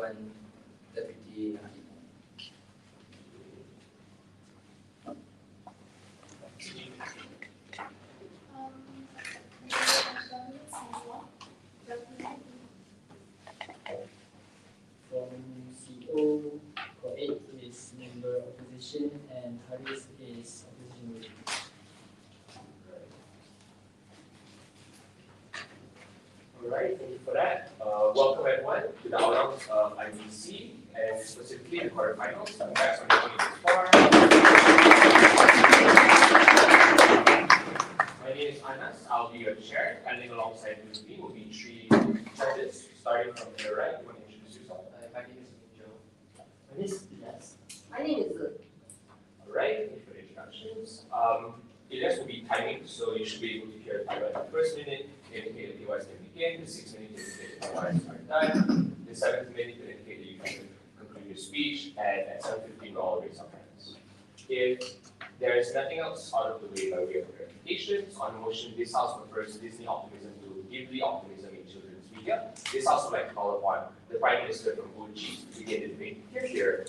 Tuan Deputy Hakim. From CO, Q8 is member opposition and Haris is opposition leader. Alright, thank you for that. Welcome everyone to the outcomes of IBC and specifically the quarterfinals. Congrats on making it this far. My name is Anas. I'll be your chair. Standing alongside me will be three judges, starting from the right. You want to introduce yourself? My name is Joe. My name is Ilyas. My name is Luke. Alright, thank you for the introductions. Ilyas will be timing, so you should be able to hear the timer at the first minute, indicate that the device can begin, the 6th minute indicate that the device are done, the 7th minute will indicate that you can conclude your speech, and at 7:15 we'll all raise our hands. If there is nothing else out of the way by way of clarifications, on the motion, this House prefers Disney optimism to Ghibli optimism in children's media. This House would like to call upon the Prime Minister from Fuji to begin the debate. Here.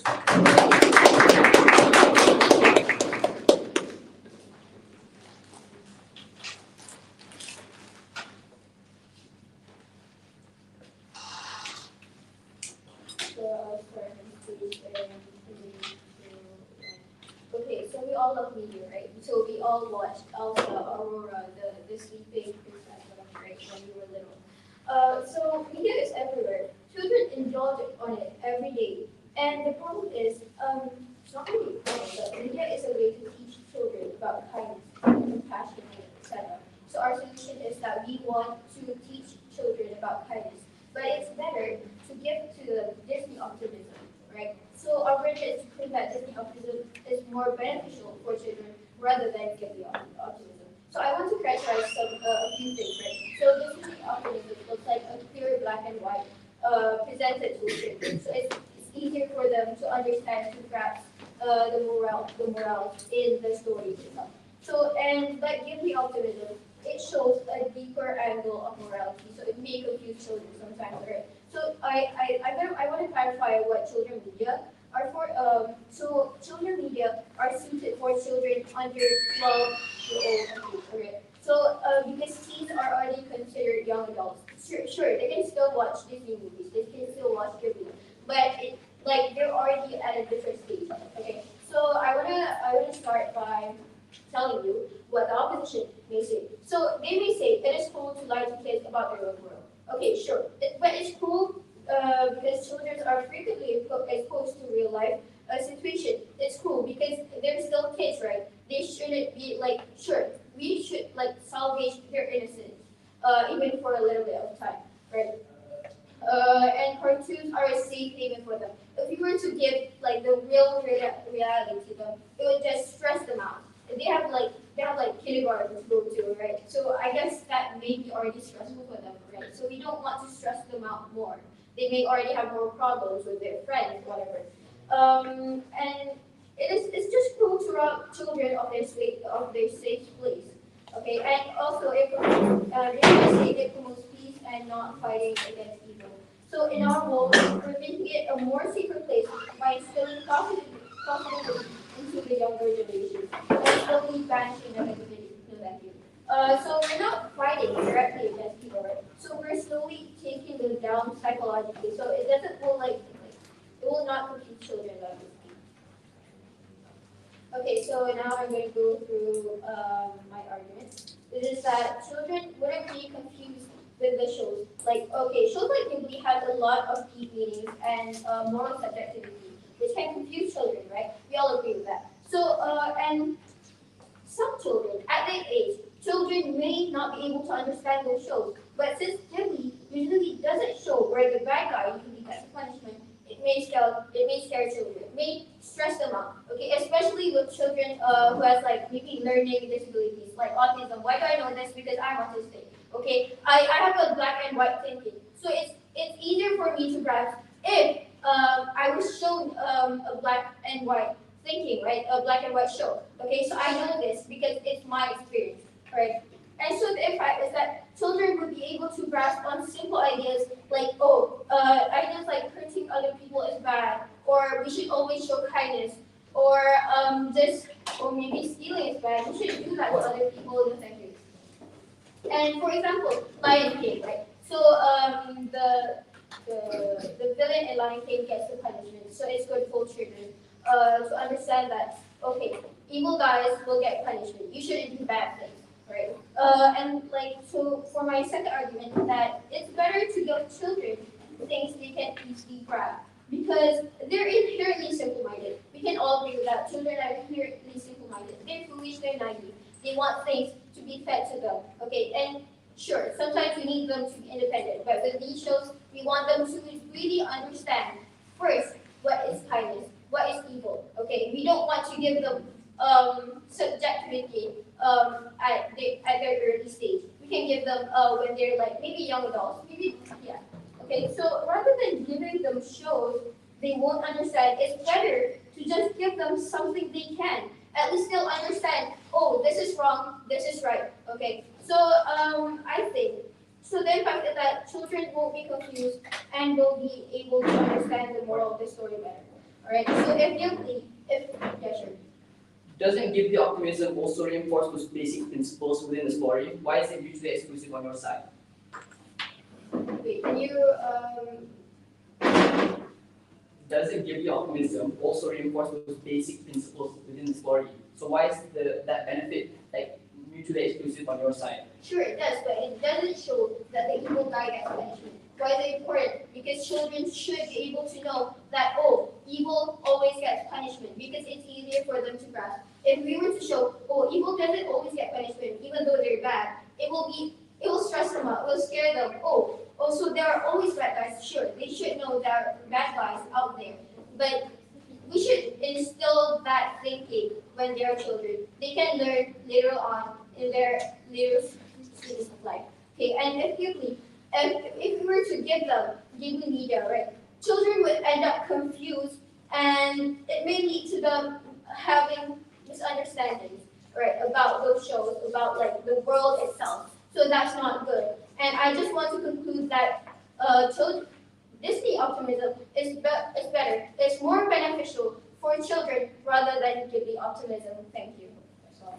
Okay, so we all love media, right? So we all watched Elsa, Aurora, the sleeping princess, right, when we were little. So media is everywhere. Children indulge on it every day. And the problem is, it's not really a problem, but media is a way to teach children about kindness, compassion, etc. So our solution is that we want to teach children about kindness. But it's better to give to them Disney optimism, right? So our vision is to prove that Disney optimism is more beneficial for children rather than Ghibli optimism. So I want to characterize a few things, right? So Disney optimism looks like a clear black and white presented to children. So it's easier for them to understand, to grasp the morale in the story itself. So, but Ghibli optimism, it shows a deeper angle of morality, so it may confuse children sometimes, right? So I want to clarify what children media are for. So children media are suited for children under 12 years old, okay? So because teens are already considered young adults, sure, they can still watch Disney movies, they can still watch Ghibli, but they're already at a different stage, okay? So I wanna start by telling you what the opposition may say. So they may say it is cool to lie to kids about their own world. Okay, sure, but it's cool because children are frequently exposed to real life situation. It's cool because they're still kids, right? They shouldn't be sure, we should salvage their innocence, even for a little bit of time, right? And cartoons are a safe haven for them. If you were to give the real reality to them, it would just stress them out. They have kindergarten to go to, right? So I guess that may be already stressful for them, right? So we don't want to stress them out more. They may already have more problems with their friends, whatever. And it's just cool to rob children of their safe place. Okay, and also it promotes peace and not fighting against evil. So in our world, we're making it a more safer place by instilling positivity into the younger generation and slowly banishing negativity. No, thank you. So we're not fighting directly against people, right? So we're slowly taking them down psychologically. So it will not confuse children, obviously. Okay, so now I'm going to go through my arguments. It is that children wouldn't be confused with the shows. Shows like Ghibli has a lot of deep meanings and moral subjectivity, which can confuse children, right? We all agree with that. So, and some children, at their age, children may not be able to understand those shows. But since Ghibli usually doesn't show where the bad guy usually gets punishment, it may scare children. It may stress them out. Okay, especially with children who has maybe learning disabilities like autism. Why do I know this? Because I'm autistic. Okay, I have a black and white thinking, so it's easier for me to grasp if I was shown a black and white thinking, right? A black and white show. Okay, so I know this because it's my experience, right? And so the impact is that children would be able to grasp on simple ideas like, ideas like hurting other example, Lion King, right? So the villain in Lion King gets the punishment. So it's good for children to understand that, okay, evil guys will get punishment. You shouldn't do bad things, right? And like, so for my second argument, that it's better to give children things they can easily grab because they're inherently simple-minded. We can all agree with that. Children are inherently simple-minded. They're foolish, they're naive. They want things to be fed to them, okay? And sure, sometimes we need them to be independent, but with these shows, we want them to really understand first what is kindness, what is evil, okay? We don't want to give them subjectivity at their early stage. We can give them when they're like maybe young adults, maybe, yeah. Okay, so rather than giving them shows they won't understand, it's better to just give them something they can. At least they'll understand, oh, this is wrong, this is right. Okay, so I think, so the impact is that children won't be confused and will be able to understand the moral of the story better. Alright, so yeah, sure. Doesn't give the optimism also reinforce those basic principles within the story? Why is it mutually exclusive on your side? Wait, can you, Does it give the optimism also reinforce those basic principles within the story? So why is that benefit like mutually exclusive on your side? Sure, it does, but it doesn't show that the evil guy gets punishment. Why is it important? Because children should be able to know that, oh, evil always gets punishment because it's easier for them to grasp. If we were to show, oh, evil doesn't always get punishment, even though they're bad, it will stress them out, it will scare them. Oh, so there are always bad guys. Sure, they should know there are bad guys out there, but we should instill that thinking when they are children. They can learn later on in their later stages of life. Okay, and if we were to give them media, right, children would end up confused, and it may lead to them having misunderstandings, right, about those shows, about like the world itself. So that's not good. And I just want to conclude that Disney optimism is better. It's more beneficial for children rather than Ghibli optimism. Thank you. That's all.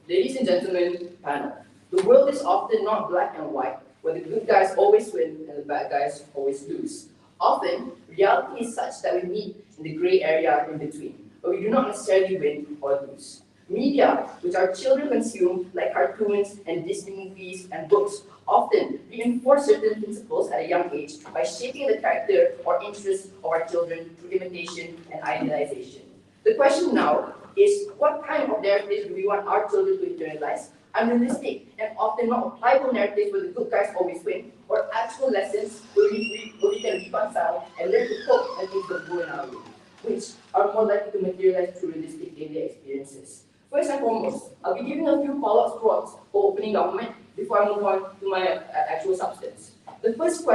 Ladies and gentlemen, panel, the world is often not black and white, where the good guys always win and the bad guys always lose. Often, reality is such that we meet in the gray area in between, but we do not necessarily win or lose. Media, which our children consume, like cartoons and Disney movies and books, often reinforce certain principles at a young age by shaping the character or interests of our children through imitation and idealization. The question now is, what kind of narratives do we want our children to internalize? Unrealistic and often not applicable narratives where the good guys always win, or actual lessons where we can reconcile and learn to cope when things don't go in our way, which are more likely to materialize through realistic daily experiences. First and foremost, I'll be giving a few follow-up thoughts for opening government before I move on to my actual substance. The first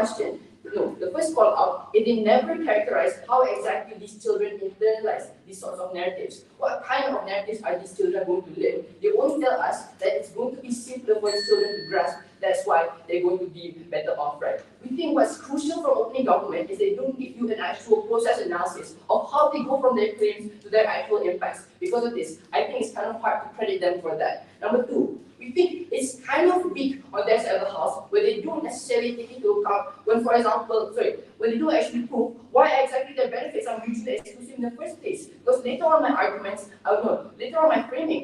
call out, it did never characterize how exactly these children internalize these sorts of narratives. What kind of narratives are these children going to live? They only tell us that it's going to be simpler for these children to grasp. That's why they're going to be better off, right? We think what's crucial for opening government is they don't give you an actual process analysis of how they go from their claims to their actual impacts. Because of this, I think it's kind of hard to credit them for that. Number two, we think it's kind of weak on their side of the house where they don't necessarily take into account when they don't actually prove why exactly their benefits are mutually exclusive in the first place. Because later on my arguments, later on my framing,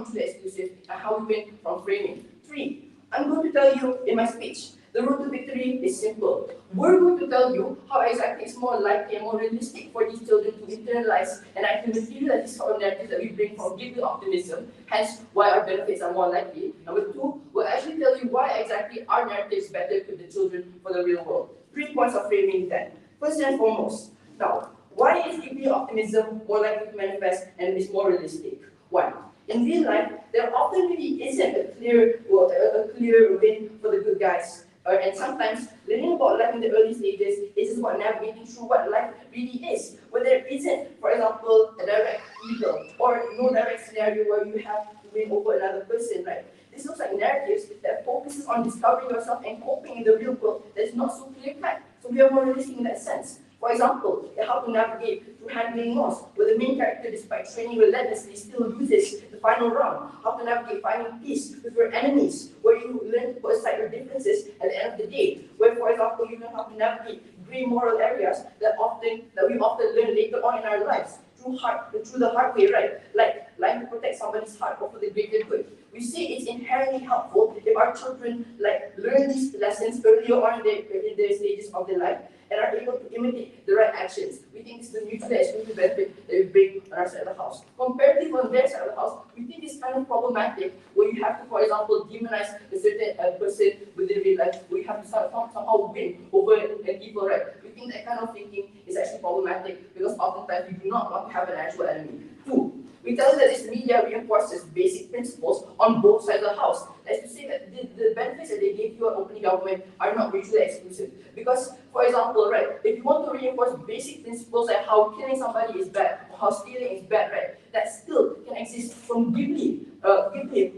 mutually exclusive and how we win from framing. 3, I'm going to tell you in my speech. The road to victory is simple. We're going to tell you how exactly it's more likely and more realistic for these children to internalize and actually materialize this sort of narrative that we bring from giving optimism, hence why our benefits are more likely. Number 2, we'll actually tell you why exactly our narratives better equip the children for the real world. 3 points of framing then. First and foremost, now, why is giving optimism more likely to manifest and is more realistic? 1. In real life, there often really isn't a clear win for the good guys. And sometimes learning about life in the early stages is about navigating through what life really is. Where there isn't, for example, a direct evil or no direct scenario where you have to win over another person, right? This looks like narratives that focuses on discovering yourself and coping in the real world that is not so clear-cut. So we are more realistic in that sense. For example, how to navigate through handling loss, where the main character, despite training relentlessly, still loses the final round. How to navigate finding peace with your enemies, where you learn to put aside your differences at the end of the day. Where, for example, you learn how to navigate gray moral areas that we often learn later on in our lives through the hard way, right? Like lying to protect somebody's heart or for the greater good. We see it's inherently helpful if our children learn these lessons earlier on in their stages of their life and are able to imitate the right actions. We think it's the mutually exclusive benefit that we bring on our side of the house. Comparatively on their side of the house, we think it's kind of problematic where you have to, for example, demonize a certain person within real life, where you have to somehow win over an evil, right? We think that kind of thinking is actually problematic because oftentimes we do not want to have an actual enemy. 2, we tell you that this media reinforces basic principles on both sides of the house. That's to say that the benefits that they gave you on opening government are not mutually exclusive. Because, for example, right, if you want to reinforce basic principles like how killing somebody is bad, or how stealing is bad, right, that still can exist from Ghibli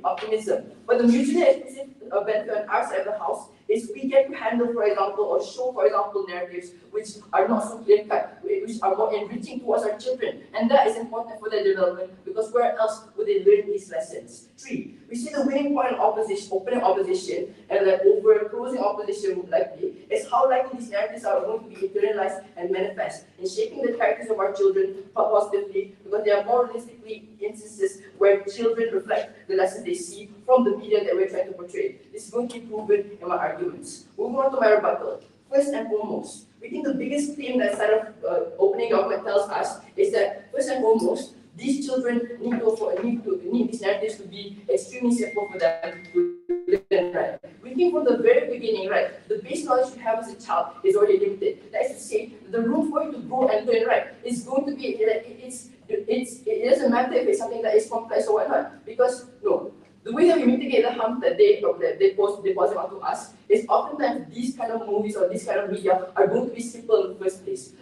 optimism. But the mutually exclusive benefit on our side of the house is we get to handle, for example, or show, for example, narratives which are not so clear-cut, which are more enriching towards our children. And that is important for their development because where else would they learn these lessons? 3, we see the winning point in opposition, opening opposition, and over closing opposition likely, is how likely these narratives are going to be internalized and manifest in shaping the characters of our children positively because there are more realistically instances where children reflect the lessons they see from the media that we're trying to portray. This is going to be proven in my arguments. Moving on to my rebuttal. First and foremost, we think the biggest claim that side of opening government tells us is that, first and foremost, these children need these narratives to be extremely simple for them to learn, right? We think from the very beginning, right, the base knowledge you have as a child is already limited. That is to say, the room for you to grow and learn, right, is going to be, it doesn't matter if it's something that is complex or whatnot, because, no, the way that we mitigate the harm that they deposit onto us is oftentimes these kind of movies or this kind of media are going to be simple in the first place.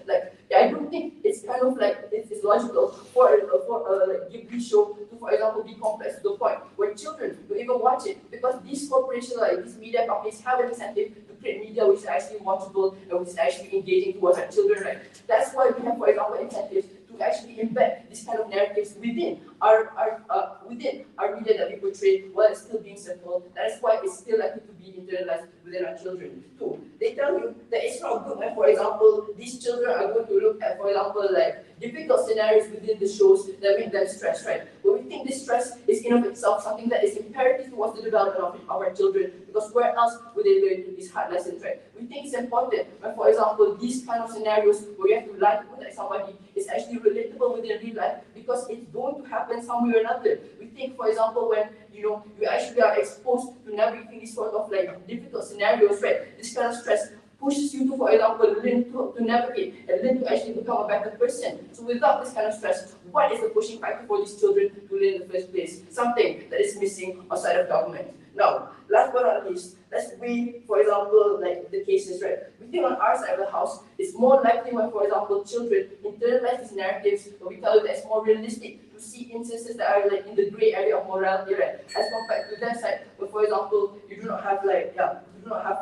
I don't think it's kind of it's logical for a Ghibli show to, for example, be complex to the point where children will even watch it because these corporations, these media companies, have an incentive to create media which is actually watchable and which is actually engaging towards our children, right? That's why we have, for example, incentives to actually embed this kind of narratives within our media that we portray while it's still being simple. That is why it's still likely to be internalized within our children. 2, they tell you that it's not good when, for example, these children are going to look at, for example, difficult scenarios within the shows that make them stressed, right? But we think this stress is in of itself something that is imperative towards the development of our children, because where else would they learn these hard lessons, right? We think it's important when, for example, these kind of scenarios where you have to lie to protect somebody is actually relatable within real life because it's going to happen somewhere or another. We think, for example, when you actually are exposed to navigating these sort of difficult scenarios, right? This kind of stress pushes you to, for example, learn to navigate and learn to actually become a better person. So without this kind of stress, what is the pushing factor for these children to learn in the first place? Something that is missing outside of government. Now, last but not least, let's weigh, for example, the cases, right? We think on our side of the house, it's more likely when, for example, children internalize these narratives, but we tell you that it's more realistic to see instances that are in the gray area of morality, right? As compared to that side, where, for example, you do not have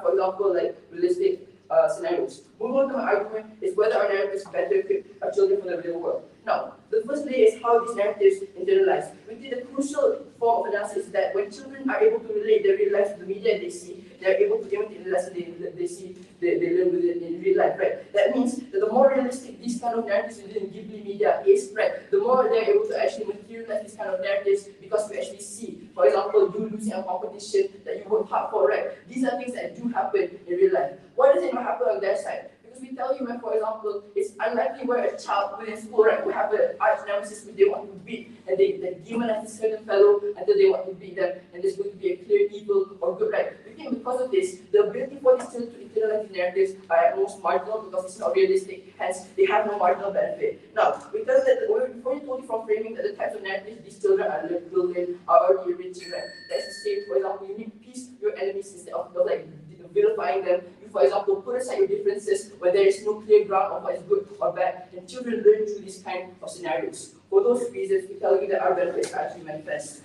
for example, realistic scenarios. Moving on to my argument is whether our narratives better equip our children for the real world. Now, the first layer is how these narratives internalize. We did a crucial form of analysis that when children are able to relate their real life to the media they see, they're able to imitate the lesson they see, they learn with it in real life, right? That means that the more realistic these kind of narratives within Ghibli media is, right, the more they're able to actually materialize demonize these kind of narratives because we actually see, for example, you losing a competition that you work hard for, right? These are things that do happen in real life. Why does it not happen on their side? Because we tell you, man, for example, it's unlikely where a child within school, right, will have an arch nemesis which they want to beat, and they demonize a certain fellow until they want to beat them, and there's going to be a clear evil or good, right? We think because of this, the ability for these children to internalize these narratives are at most marginal because it's not realistic, hence they have no marginal benefit. Now, we tell you that before you told you from framing that the types of narratives these children will learn are already enriching, right? That's the same, for example, you need peace your enemies instead of like vilifying them. You, for example, put aside your differences when there is no clear ground of what is good or bad, and children learn through these kind of scenarios. For those reasons, we tell you that our benefits actually manifest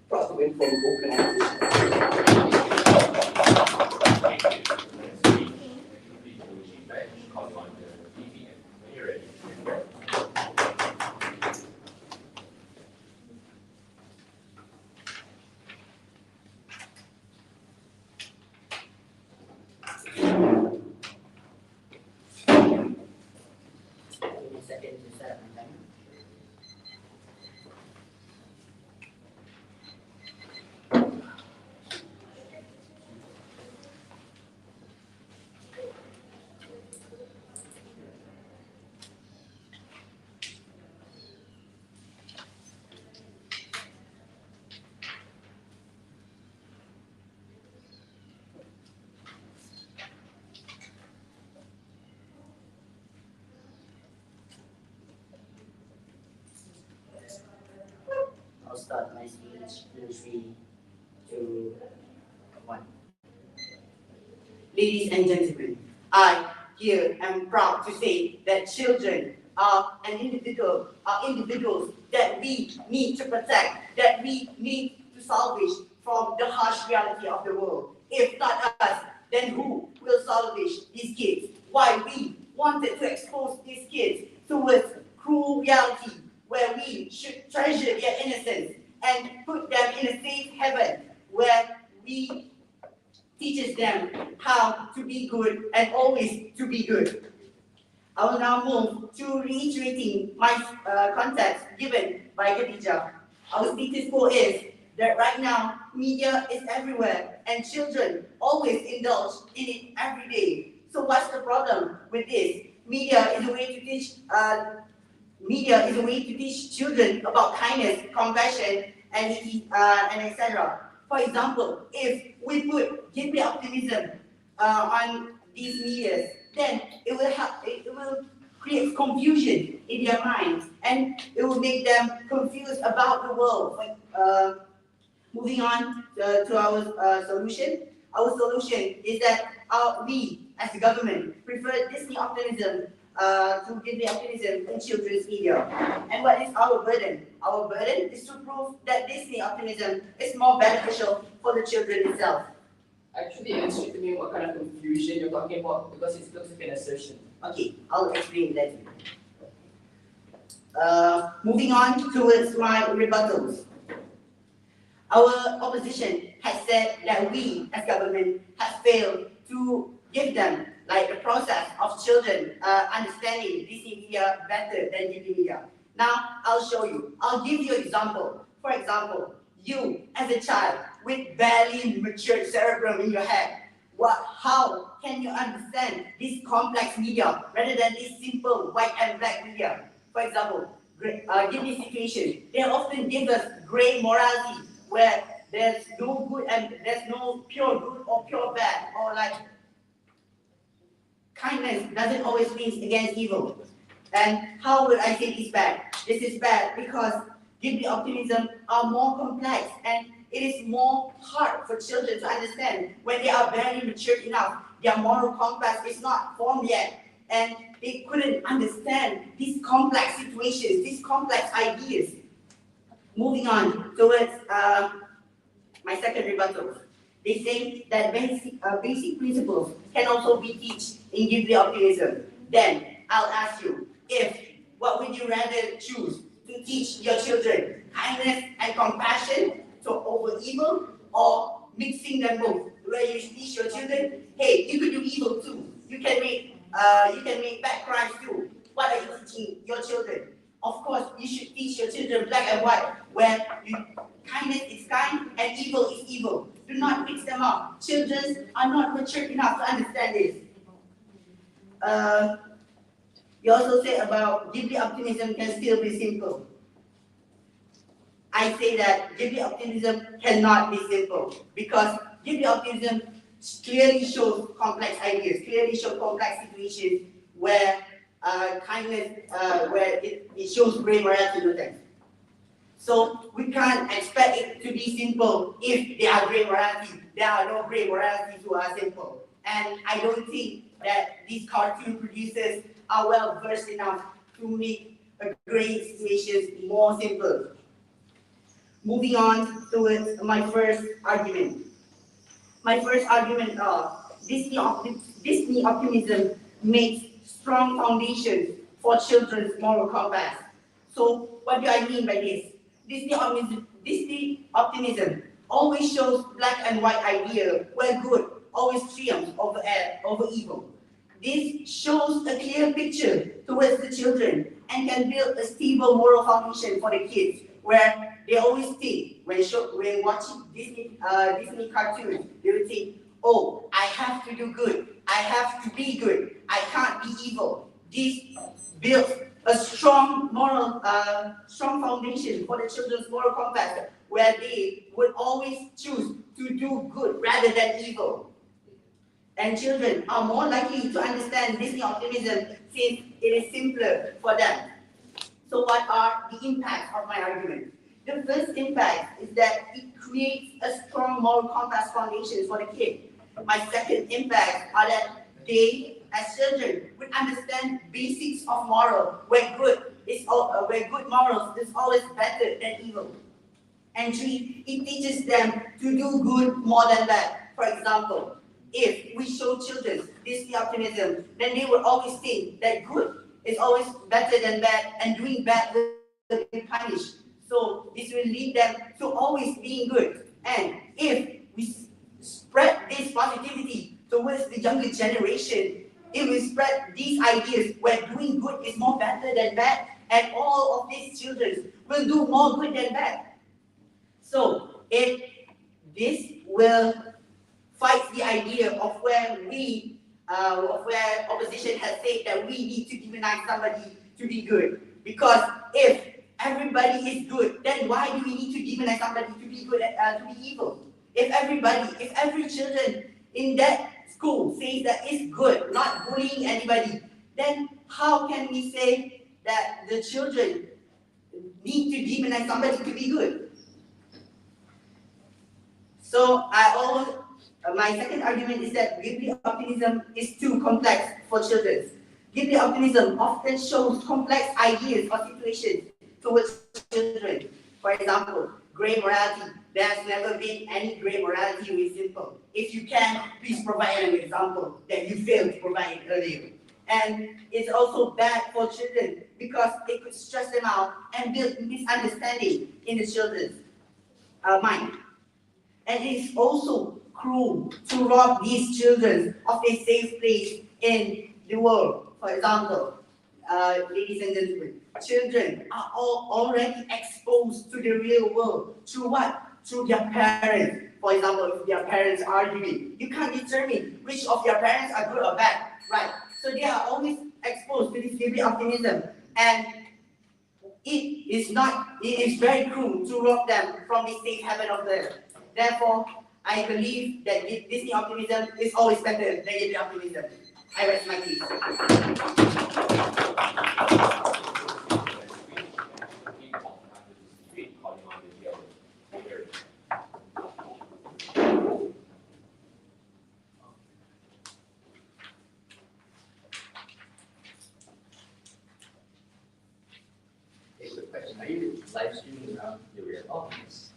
across the wind from organization. I'll start my speech in 3, 2, 1. Ladies and gentlemen, I here am proud to say that children are individuals that we need to protect, that we need to salvage from the harsh reality of the world. If not us, then who will salvage these kids? Why we wanted to expose these kids towards cruel reality where we should treasure their innocence and put them in a safe haven where we teaches them how to be good and always to be good. I will now move to reiterating my context given by Khadija. Our status quo is that right now, media is everywhere and children always indulge in it every day. So what's the problem with this? Media is a way to teach children about kindness, compassion, and etc. For example, if we put gimby optimism on these medias, then it will create confusion in their minds, and it will make them confused about the world. Moving on to our solution. Our solution is that we, as the government, prefer Disney optimism to gimby optimism in children's media. And what is our burden? Our burden is to prove that Disney optimism is more beneficial for the children itself. Actually, illustrate to me what kind of confusion you're talking about because it looks like an assertion. Okay, I'll explain that to you. Moving on towards my rebuttals. Our opposition has said that we, as government, have failed to give them the process of children understanding Disney media better than Disney media. Now, I'll show you. I'll give you an example. For example, you, as a child, with barely matured cerebrum in your head, how can you understand this complex media rather than this simple white and black media? For example, give me a situation. They often give us gray morality where there's no good and there's no pure good or pure bad, or kindness doesn't always mean against evil. And how would I say this bad? This is bad because gimby optimism are more complex and it is more hard for children to understand when they are barely mature enough. Their moral compass is not formed yet, and they couldn't understand these complex situations, these complex ideas. Moving on towards my second rebuttal. They say that basic principles can also be taught in gimby optimism. Then I'll ask you, what would you rather choose to teach your children? Kindness and compassion over evil, or mixing them both? Where you teach your children, hey, you could do evil too. You can make bad crimes too. What are you teaching your children? Of course, you should teach your children black and white, where kindness is kind and evil is evil. Do not mix them up. Children are not mature enough to understand this. You also say about Ghibli optimism can still be simple. I say that Ghibli optimism cannot be simple because Ghibli optimism clearly shows complex ideas, clearly shows complex situations where kindness, where it shows gray morality in the text. So we can't expect it to be simple if there are gray morality. There are no gray moralities who are simple. And I don't think that these cartoon producers are well versed enough to make a gray situations more simple. Moving on towards my first argument. My first argument Disney optimism makes strong foundations for children's moral compass. So what do I mean by this? Disney optimism always shows black and white idea where good always triumphs over evil. This shows a clear picture towards the children and can build a stable moral foundation for the kids, where they always think when watching Disney cartoons, they will think, oh, I have to do good, I have to be good, I can't be evil. This builds a strong strong foundation for the children's moral compass, where they would always choose to do good rather than evil. And children are more likely to understand Disney optimism since it is simpler for them. So what are the impacts of my argument? The first impact is that it creates a strong moral compass foundation for the kid. My second impact are that they, as children, would understand basics of moral, where good morals is always better than evil. And three, it teaches them to do good more than bad. For example, if we show children Disney optimism, then they will always think that good is always better than bad, and doing bad will be punished. So this will lead them to always being good. And if we spread this positivity towards the younger generation, it will spread these ideas where doing good is more better than bad, and all of these children will do more good than bad. So this will fight the idea of where opposition has said that we need to demonize somebody to be good. Because if everybody is good, then why do we need to demonize somebody to be good to be evil? If every children in that school says that it's good, not bullying anybody, then how can we say that the children need to demonize somebody to be good? So my second argument is that Ghibli optimism is too complex for children. Ghibli optimism often shows complex ideas or situations towards children. For example, gray morality. There's never been any gray morality with simple. If you can, please provide an example that you failed to provide earlier. And it's also bad for children because it could stress them out and build misunderstanding in the children's mind. And it is also cruel to rob these children of a safe place in the world. For example, ladies and gentlemen, children are all already exposed to the real world. Through what? Through their parents. For example, if their parents are arguing, you can't determine which of their parents are good or bad, right? So they are always exposed to this Ghibli optimism, and it is very cruel to rob them from the safe haven of theirs. Therefore, I believe that Disney optimism is always better than Ghibli optimism. I rest my case. Okay, quick question. Are you live streaming now? Oh, yes.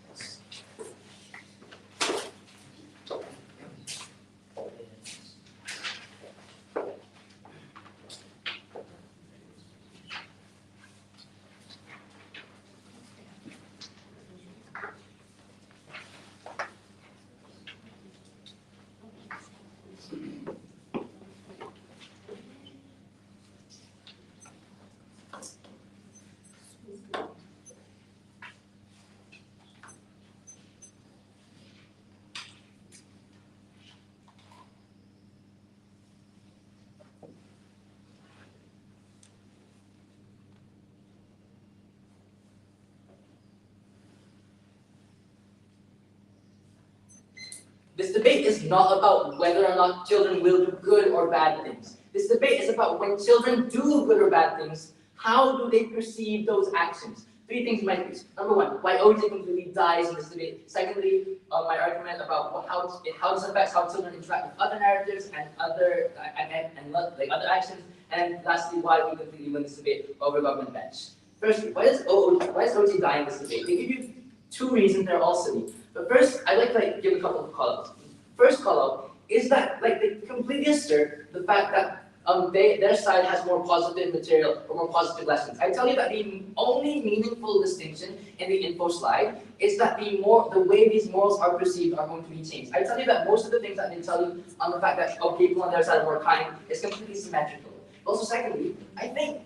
This debate is not about whether or not children will do good or bad things. This debate is about when children do good or bad things, how do they perceive those actions? 3 things in my piece. Number 1, why OG completely dies in this debate. Secondly, my argument about how this affects how children interact with other narratives and other other actions. And lastly, why we completely win this debate over government bench. Firstly, why is OG die in this debate? They give you 2 reasons. They're all silly. But first, I'd like to give a couple of call-outs. First call-out is that they completely assert the fact that their side has more positive material or more positive lessons. I tell you that the only meaningful distinction in the info slide is that the way these morals are perceived are going to be changed. I tell you that most of the things that they tell you on the fact that people on their side are more kind is completely symmetrical. Also, secondly, I think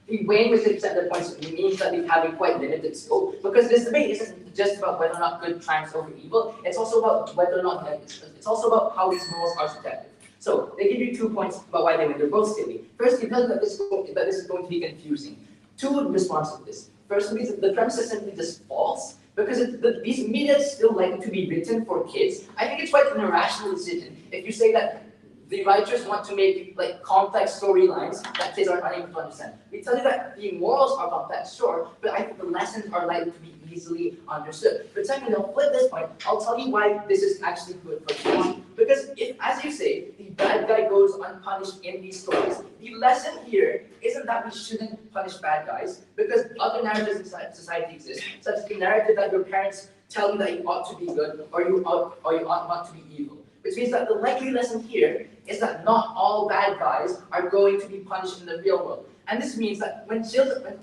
the way in which they present their points means that they have a quite limited scope, because this debate isn't just about whether or not good triumphs over evil. It's also about whether or not it's also about how these morals are subjective. So they give you 2 points about why they win. They're both silly. First, it tells that this is going to be confusing. 2 responses to this. First, the premise is simply just false, because these media still like to be written for kids. I think it's quite an irrational decision if you say that the writers want to make complex storylines that kids are unable to understand. We tell you that the morals are complex, sure, but I think the lessons are likely to be easily understood. But secondly, I'll flip this point. I'll tell you why this is actually good for kids. Because if, as you say, the bad guy goes unpunished in these stories, the lesson here isn't that we shouldn't punish bad guys, because other narratives in society exist, such as the narrative that your parents tell you that you ought to be good or you ought not to be evil. Which means that the likely lesson here is that not all bad guys are going to be punished in the real world. And this means that when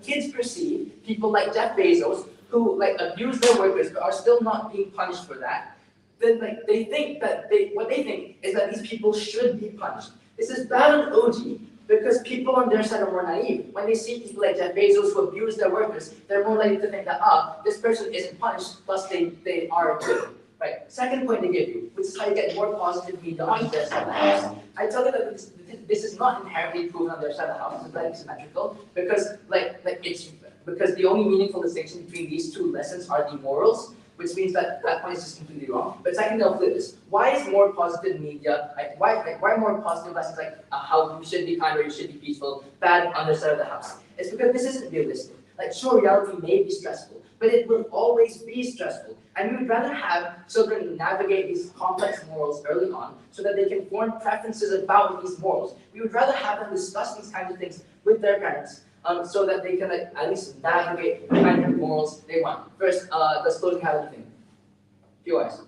kids perceive people like Jeff Bezos, who abuse their workers but are still not being punished for that, then they think that what they think is that these people should be punished. This is bad on OG because people on their side are more naive. When they see people like Jeff Bezos who abuse their workers, they're more likely to think that this person isn't punished, plus they are good. Right. Second point they give you, which is how you get more positive media on their side of the house. I tell you that this is not inherently proven on their side of the house. It's very symmetrical because because the only meaningful distinction between these 2 lessons are the morals, which means that point is just completely wrong. But secondly, I'll flip this. Why is more positive media? Why more positive lessons how you should be kind or you should be peaceful bad on their side of the house? It's because this isn't realistic. Sure, reality may be stressful, but it will always be stressful. And we would rather have children navigate these complex morals early on so that they can form preferences about these morals. We would rather have them discuss these kinds of things with their parents so that they can at least navigate the kind of morals they want. First, does closing have anything? Few eyes.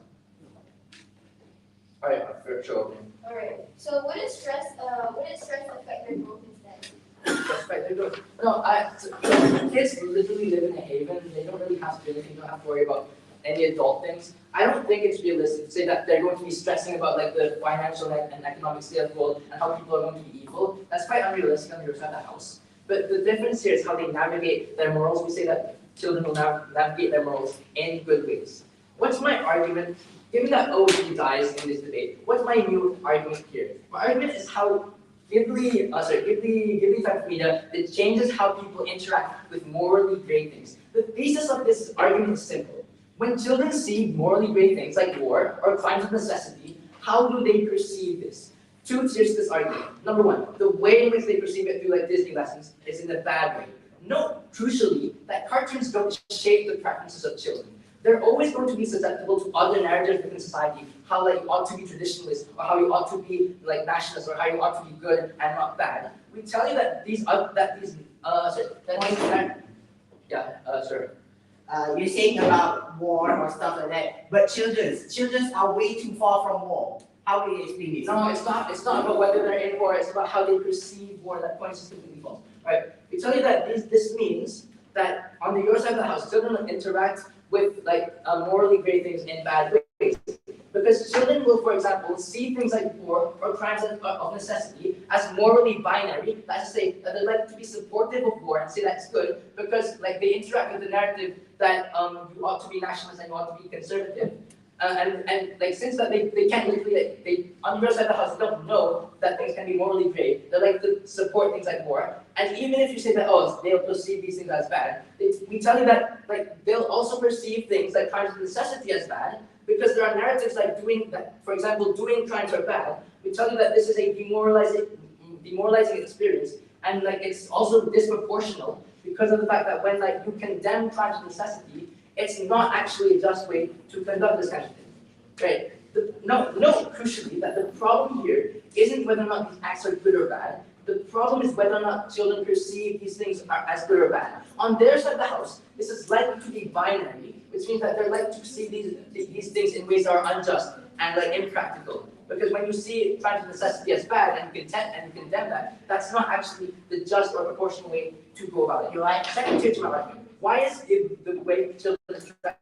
All right, for sure. All right. So would stress affect their growth instead? That's right, they're good. No, kids literally live in a haven. They don't really have to do anything. They don't have to worry about any adult things. I don't think it's realistic to say that they're going to be stressing about the financial and economic state of the world and how people are going to be evil. That's quite unrealistic on your side of the house. But the difference here is how they navigate their morals. We say that children will navigate their morals in good ways. What's my argument? Given that OG dies in this debate, what's my new argument here? My argument is how Ghibli type of media that changes how people interact with morally gray things. The thesis of this argument is simple. When children see morally gray things like war or crimes of necessity, how do they perceive this? 2 tiers to this argument. Number 1, the way in which they perceive it through Disney lessons is in a bad way. Note, crucially, that cartoons don't shape the preferences of children. They're always going to be susceptible to other narratives within society, how you ought to be traditionalist, or how you ought to be nationalist, or how you ought to be good and not bad. We tell you that You're saying about war or stuff like that, but children are way too far from war. How do you explain this? No, it's not about whether they're in war. It's about how they perceive war. That point is completely false. Right? We tell you that this means that on your side of the house, children interact with morally gray things in bad ways. Because children will, for example, see things like war or crimes of necessity as morally binary. That's to say that they like to be supportive of war and say that's good because they interact with the narrative that you ought to be nationalist and you ought to be conservative. Since that they can't literally, they on your side of the house don't know that things can be morally gray, they like to support things like war. And even if you say that, they'll perceive these things as bad, we tell you that they'll also perceive things like crimes of necessity as bad, Because there are narratives like doing that, for example, doing crimes are bad. We tell you that this is a demoralizing experience, and like it's also disproportional because of the fact that when like you condemn crimes of necessity, it's not actually a just way to conduct this kind of thing, right? Crucially, that the problem here isn't whether or not these acts are good or bad. The problem is whether or not children perceive these things as good or bad. On their side of the house, this is likely to be binary, which means that they're likely to see these things in ways that are unjust and like impractical. Because when you see crimes of necessity as bad and you condemn that, that's not actually the just or proportional way to go about it. You're right. Second tier to my right. Why is the way children interact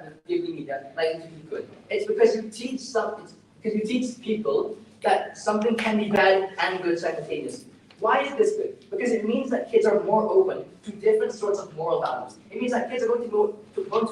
with the media likely to be good? It's because you teach people that something can be bad and good simultaneously. Why is this good? Because it means that kids are more open to different sorts of moral values. It means that kids are going to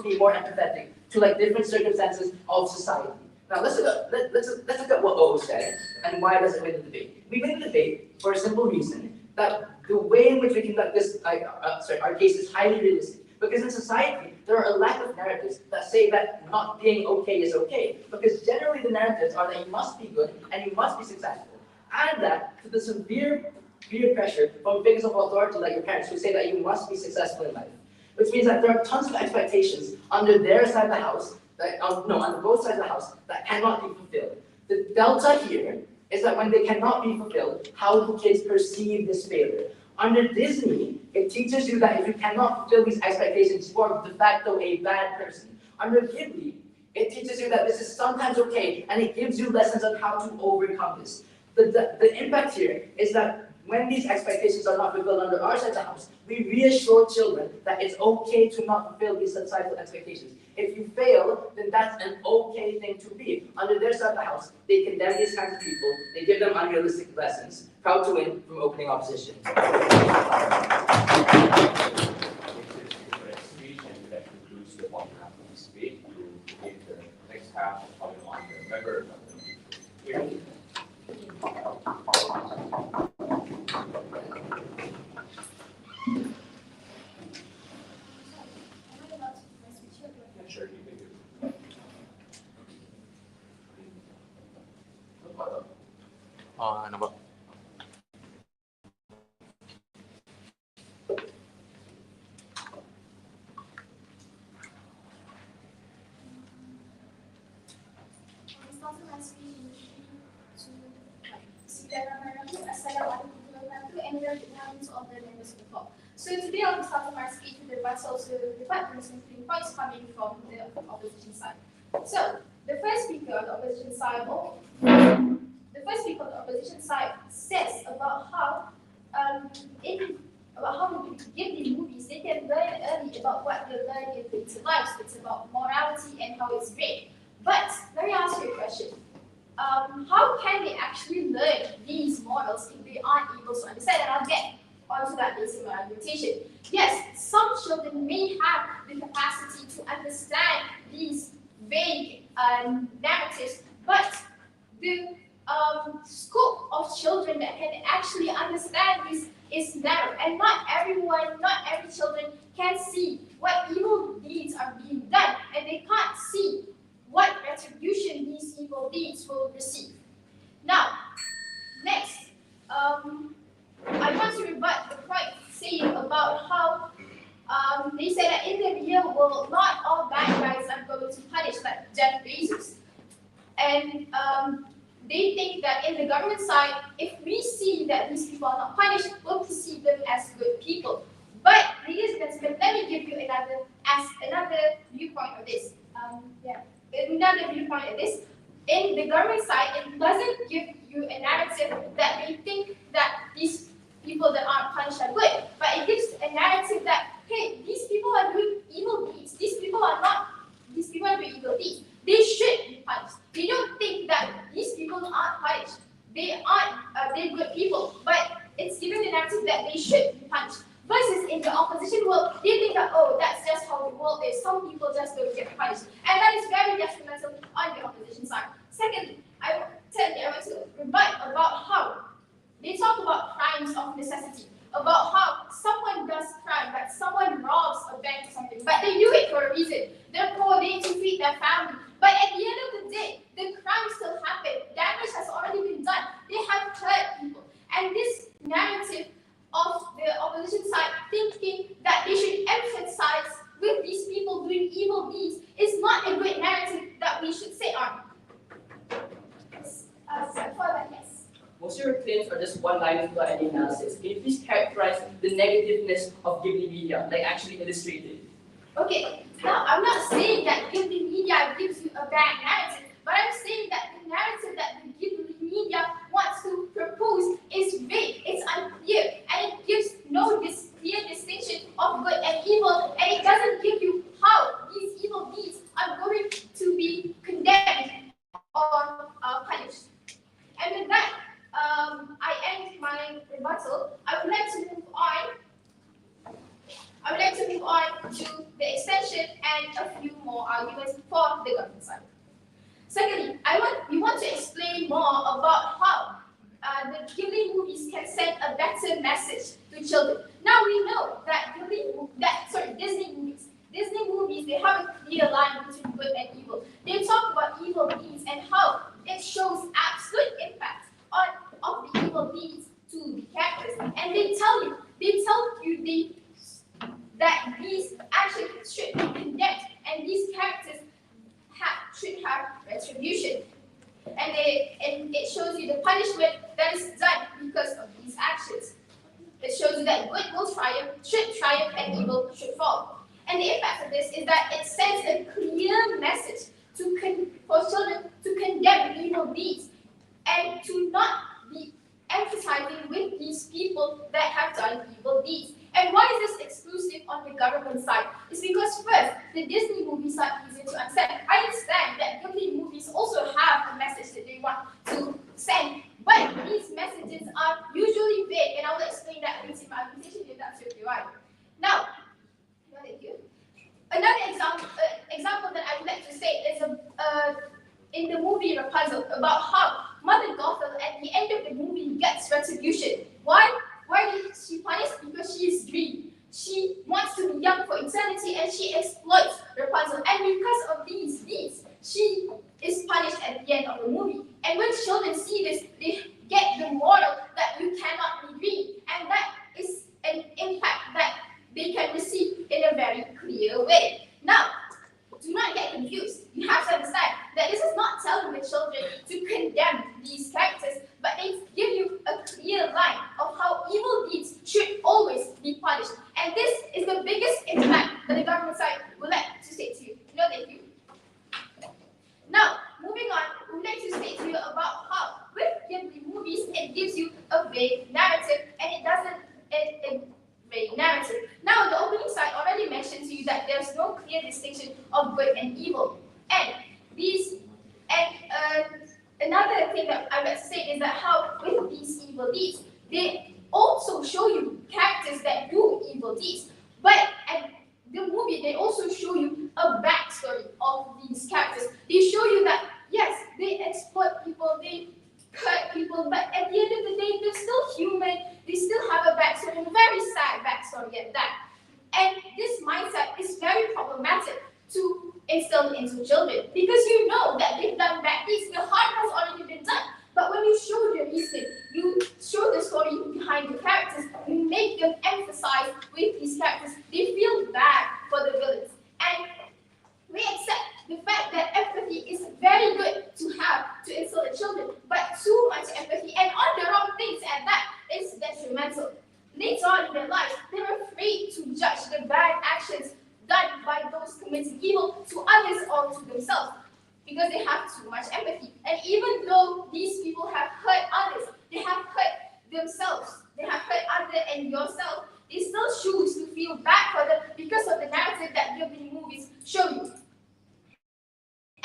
be more empathetic to like different circumstances of society. Now let's look at what O said and why does it win the debate. We win the debate for a simple reason that the way in which we conduct this, our case is highly realistic. Because in society, there are a lack of narratives that say that not being okay is okay. Because generally the narratives are that you must be good and you must be successful. Add that to the severe peer pressure from figures of authority like your parents who say that you must be successful in life. Which means that there are tons of expectations under their side of the house, on both sides of the house, that cannot be fulfilled. The delta here is that when they cannot be fulfilled, how do kids perceive this failure? Under Disney, it teaches you that if you cannot fulfill these expectations, you are de facto a bad person. Under Ghibli, it teaches you that this is sometimes okay, and it gives you lessons on how to overcome this. The impact here is that when these expectations are not fulfilled under our side of the house, we reassure children that it's okay to not fulfill these societal expectations. If you fail, then that's an okay thing to be. Under their side of the house, they condemn these kinds of people, they give them unrealistic lessons, proud to win from opening opposition. That concludes the one half of this debate. We will begin the next half calling on the member. Sure, you can do it. Nampak. So today I'll be starting my speech with advice also the points coming from the opposition side. So the first speaker on the opposition side says about how when you give the movies, they can learn early about what they learn in their lives. It's about morality and how it's great. But let me ask you a question. How can they actually learn these models if they aren't able to understand? And I'll get onto that later in my argumentation. Yes, some children may have the capacity to understand these vague narratives, but the scope of children that can actually understand this is narrow, and not every children can see what evil deeds are being done, and they can't see what retribution these evil deeds will receive. Now, next, I want to rebut the point saying about how they say that in the real world, not all bad guys are going to punish, like Jeff Bezos. And they think that in the government side, if we see that these people are not punished, we'll perceive them as good people. But ladies and gentlemen, let me give you another viewpoint of this. Another viewpoint of this. In the government side, it doesn't give you a narrative that they think that these people that aren't punished are good, but it gives a narrative that, hey, these people are doing evil deeds. These people are doing evil deeds. They should be punished. They don't think that these people aren't punished. They're good people, but it's given the narrative that they should be punished. Versus in the opposition world, they think that, oh, that's just how the world is. Some people just don't get punished. And that is very detrimental on the opposition side. Secondly, I want to rebut about how they talk about crimes of necessity, about how someone does crime, like someone robs a bank or something, but they do it for a reason. They're poor, they need to feed their family. But most of your claims are just one-liners without any analysis. Can you please characterize the negativeness of Ghibli media, like actually illustrated? Okay, now I'm not saying that Ghibli media gives you a bad narrative, but I'm saying that the narrative that the Ghibli media wants to propose is vague, it's unclear, and it gives no clear distinction of good and evil, and it doesn't give you how these evil deeds are going to be condemned or punished. And with that, I end my rebuttal. I would like to move on to the extension and a few more arguments for the government side. Secondly, we want to explain more about how the Ghibli movies can send a better message to children. Now we know that Disney movies, they have a clear line between good and evil. They talk about evil deeds and how it shows absolute impact of the evil deeds to the characters. And they tell you that these actions should be condemned and these characters should have retribution. And it shows you the punishment that is done because of these actions. It shows you that good will should triumph, and evil should fall. And the impact of this is that it sends a clear message for children to condemn evil deeds and to not be emphasizing with these people that have done evil deeds. And why is this exclusive on the government side? It's because first, the Disney movies are easier to understand. I understand that Ghibli movies also have a message that they want to send, but these messages are usually vague, and I will explain that in my presentation if that's okay, right? Now, thank you. Another example that I would like to say is in the movie Rapunzel, about how Mother Gothel at the end of the movie gets retribution. Why is she punished? Because she is greedy. She wants to be young for eternity, and she exploits Rapunzel. And because of these deeds, she is punished at the end of the movie. And when children see this, they get the moral that you cannot be greedy. And that is an impact that they can receive in a very clear way. Now, do not get confused. You have to understand that this is not telling the children to condemn these characters, but they give you a clear line of how evil deeds should always be punished. And this is the biggest impact that the government side would like to say to you. No, thank you. Now, moving on, we would like to say to you about how with Ghibli movies, it gives you a vague narrative, and it doesn't vague narrative. Now, the opening side already mentioned to you that there's no clear distinction of good and evil. And another thing that I would like to say is that how with these evil deeds, they also show you characters that do evil deeds. But at the movie, they also show you a backstory of these characters. They show you that, yes, they exploit people, they hurt people, but at the end of the day, they're still human, they still have a backstory, and a very sad backstory at that. And this mindset is very problematic to instill into children, because you know that they've done bad deeds, the harm has already been done. But when you show the reason, you show the story behind the characters, you make them emphasize with these characters, they feel bad for the villains. And we accept the fact that empathy is very good to have to instill in children, but too much empathy and on the wrong things at that is detrimental. Later on in their lives, they're afraid to judge the bad actions done by those committing evil to others or to themselves, because they have too much empathy. And even though these people have hurt others, they have hurt themselves, they have hurt others and yourself, they still choose to feel bad for them because of the narrative that Ghibli movies show you.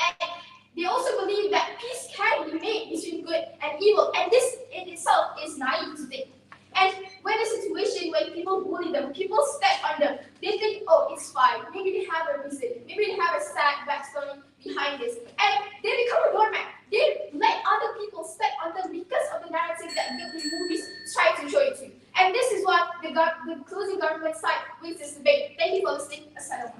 And they also believe that peace can be made between good and evil, and this in itself is naive to think. And when a situation when people bully them, people step on them, they think, oh, it's fine. Maybe they have a reason. Maybe they have a sad backstory behind this. And they become a doormat. They let other people step on them because of the narrative that Ghibli movies try to show it to you. And this is what the closing government side with this debate. Thank you for listening. Assalamu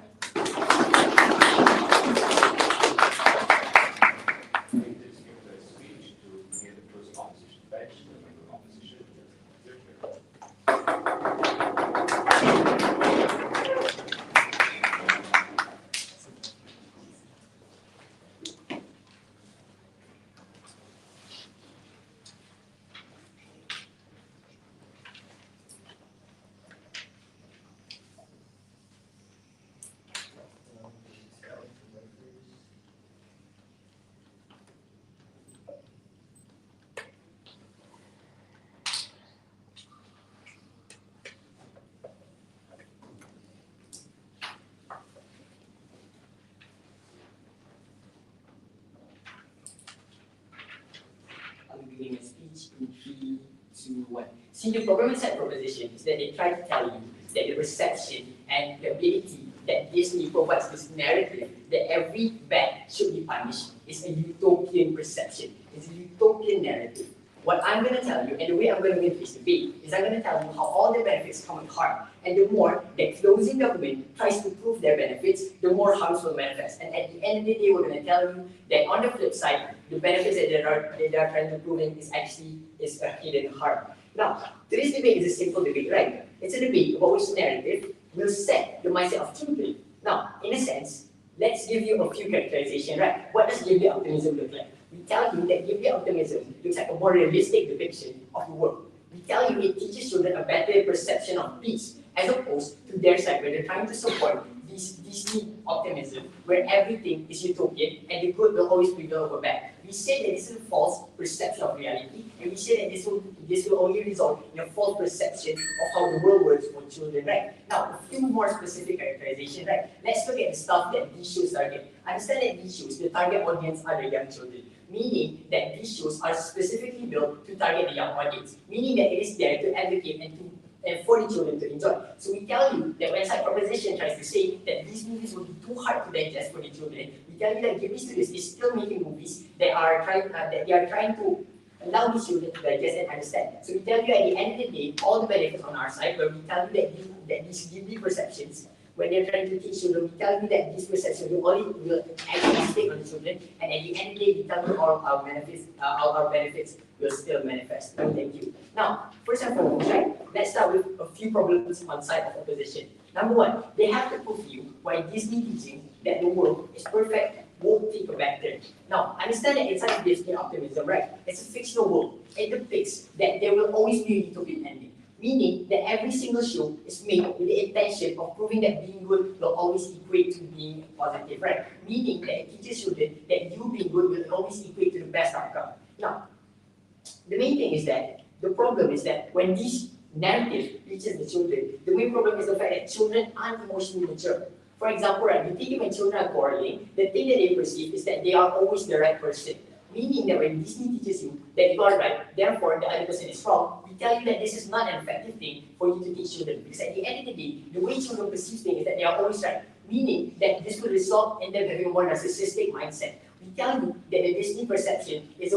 giving a speech in 3, 2, 1. See, the problem with side proposition is that they try to tell you that the perception and the ability that Disney provides this narrative that every bad should be punished is a utopian perception. It's a utopian narrative. What I'm going to tell you, and the way I'm going to win this debate, is I'm going to tell you how all the benefits come with harm. And the more that closing government tries to prove their benefits, the more harms will manifest. And at the end of the day, we're going to tell you that on the flip side, the benefits that they are trying to prove is actually a hidden harm. Now, today's debate is a simple debate, right? It's a debate about which narrative will set the mindset of children. Now, in a sense, let's give you a few characterizations, right? What does Ghibli optimism look like? We tell you that Ghibli optimism looks like a more realistic depiction of the world. We tell you it teaches children a better perception of peace, as opposed to their side where they're trying to support this Disney optimism, where everything is utopian and the good will always prevail over bad. We say that this is a false perception of reality, and we say that this will only result in a false perception of how the world works for children, right? Now, a few more specific characterizations, right? Let's look at the stuff that these shows target. Understand that these shows, the target audience are the young children, meaning that these shows are specifically built to target the young audience, meaning that it is there to advocate and for the children to enjoy. So we tell you that when side proposition tries to say that these movies will be too hard to digest for the children, we tell you that Ghibli Studios is still making movies that are trying to allow these children to digest and understand. So we tell you at the end of the day, all the benefits on our side, where we tell you that these Ghibli perceptions, when they're trying to teach children, we tell you that these perceptions will actually stick on the children, and at the end of the day, we tell you all our benefits will still manifest. No, thank you. Now, first and foremost, right, let's start with a few problems on side of opposition. Number one, they have to prove to you why Disney teaching that the world is perfect won't take a back turn. Now, understand that inside of Disney optimism, right, it's a fictional world. It depicts that there will always be a utopian ending, meaning that every single show is made with the intention of proving that being good will always equate to being positive, right? Meaning that it teaches children that you being good will always equate to the best outcome. Now, the main thing is that, the problem is that when this narrative reaches the children, the main problem is the fact that children aren't emotionally mature. For example, right, you think when children are quarreling, the thing that they perceive is that they are always the right person. Meaning that when Disney teaches you that you are right, therefore the other person is wrong, we tell you that this is not an effective thing for you to teach children. Because at the end of the day, the way children perceive things is that they are always right. Meaning that this will result in them having a more narcissistic mindset. We tell you that the Disney perception is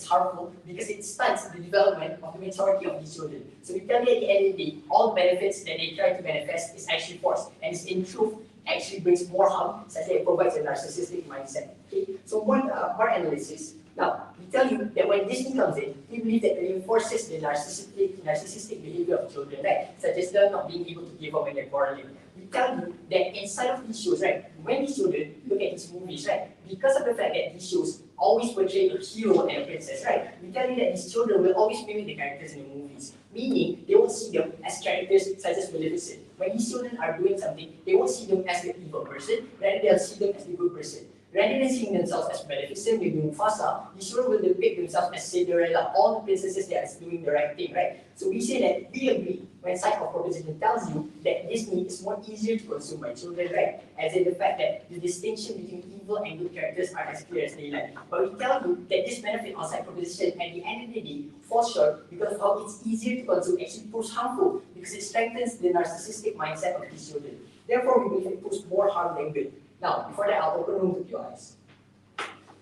harmful because it stunts the development of the majority of these children. So we tell you at the end of the day, all benefits that they try to manifest is actually forced, and it's in truth actually brings more harm, such that it provides a narcissistic mindset. Okay, so more analysis. Now, we tell you that when Disney comes in, we believe that it reinforces the narcissistic behavior of children, right? Such as them not being able to give up when they're quarreling. We tell you that inside of these shows, right, when these children look at these movies, right, because of the fact that these shows always portray a hero and a princess, right, we tell you that these children will always mimic the characters in the movies, meaning they won't see them as characters such as Maleficent. When these children are doing something, they won't see them as the evil person, rather they'll see them as the good person. Rather than seeing themselves as Maleficent, maybe Mufasa, these children will depict themselves as Cinderella, all the princesses that are doing the right thing, right? So we say that we agree when side of proposition tells you that Disney is more easier to consume by children, right? As in the fact that the distinction between evil and good characters are as clear as daylight. But we tell you that this benefit on side proposition at the end of the day falls short because of how it's easier to consume actually proves harmful because it strengthens the narcissistic mindset of these children. Therefore, we believe it proves more harm than good. Now, before that, I'll open room to your eyes.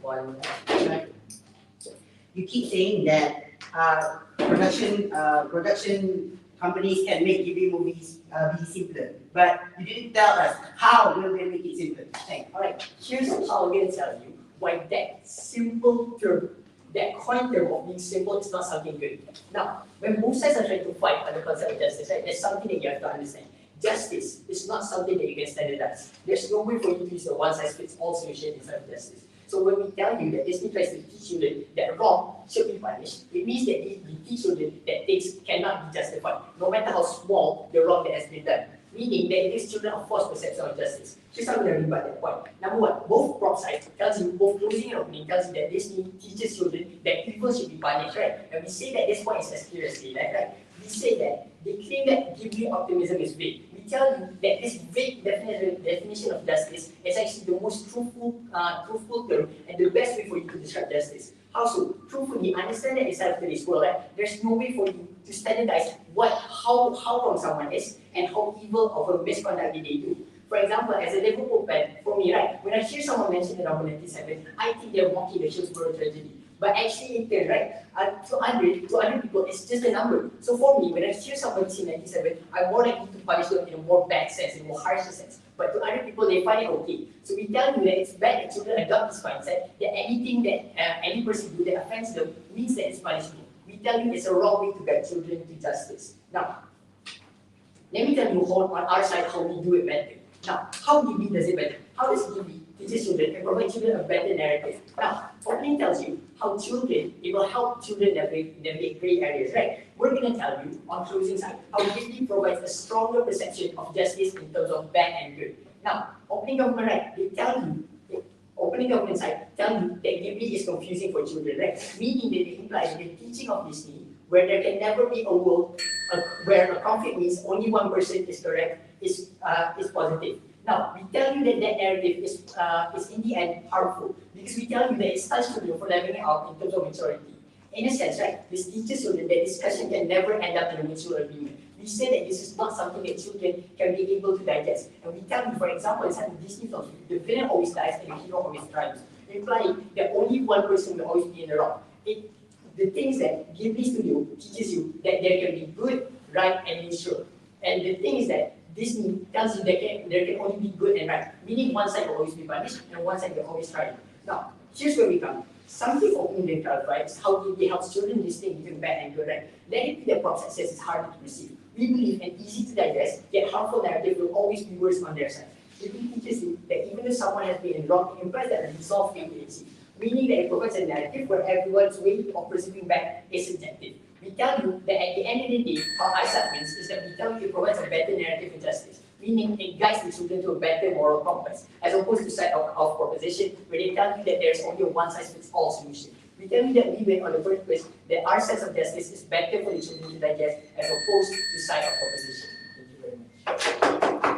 One, You keep saying that production companies can make Ghibli movies be simpler, but you didn't tell us how will they make it simpler. Thanks. Alright, here's how I'm going to tell you why that simple term, that coin term of being simple is not something good. Now, when both sides are trying to fight on the concept of justice, right, there's something that you have to understand. Justice is not something that you can standardize. There's no way for you to use a one-size-fits-all solution inside of justice. So when we tell you that Disney tries to teach children that wrong should be punished, it means that we teach children that things cannot be justified, no matter how small the wrong that has been done. Meaning that it gives children a false perception of justice. Here's how I'm going to rebut that point. Number one, both prop sides tells you, both closing and opening tells you that Disney teaches children that evil should be punished, right? And we say that this point is as clear as daylight, right? We say that they claim that Ghibli optimism is vague. We tell you that this vague definition of justice is actually the most truthful term and the best way for you to describe justice. How so? Truthfully, understand that inside of today's world, right, there's no way for you to standardize how wrong someone is and how evil of a misconduct they do. For example, as a Liverpool fan, for me, right, when I hear someone mention the number 97, I think they're mocking the Hillsborough tragedy. But actually, in turn, right, to other people, it's just a number. So for me, when I hear somebody say 97, I'm more likely to punish them in a more bad sense, in a more harsher sense. But to other people, they find it okay. So we tell you that it's bad that children adopt this mindset, that anything that any person do that offends them means that it's punishable. We tell you it's a wrong way to guide children to justice. Now, let me tell you on our side how we do it better. Now, how DB does it better? How does DB teach children and provide children a better narrative? Now, opening tells you how children, it will help children navigate gray areas, right? We're going to tell you on closing side how DB provides a stronger perception of justice in terms of bad and good. Now, opening government, right, they tell you, opening government side tell you that Ghibli is confusing for children, right? Meaning that they imply the teaching of Disney, where there can never be a world where a conflict means only one person is correct, is positive. Now, we tell you that that narrative is in the end harmful because we tell you that it starts children from leveling out in terms of maturity. In a sense, right, this teaches children that discussion can never end up in a mutual agreement. We say that this is not something that children can be able to digest. And we tell you, for example, inside the Disney films, the villain always dies and the hero always thrives, implying that only one person will always be in the wrong. The things that Ghibli Studio teaches you that there can be good, right, and neutral. And the thing is that Disney tells you there can only be good and right, meaning one side will always be punished and one side will always try. Now, here's where we come. Something opening the clarify is how Ghibli helps children distinguish between bad and good, right? Let it be the process says it's harder to receive. We believe an easy to digest, yet harmful narrative will always be worse on their side. Ghibli teaches you that even if someone has been in wrong, it implies that a resolved agency, meaning that it provides a narrative where everyone's way of perceiving bad is subjective. We tell you that at the end of the day, how eyesight wins is that we tell you it provides a better narrative in justice, meaning it guides the children to a better moral compass, as opposed to side of proposition, where they tell you that there's only a one-size-fits-all solution. We tell you that we win on the first place, that our sense of justice is better for the children to digest, as opposed to side of proposition. Thank you very much.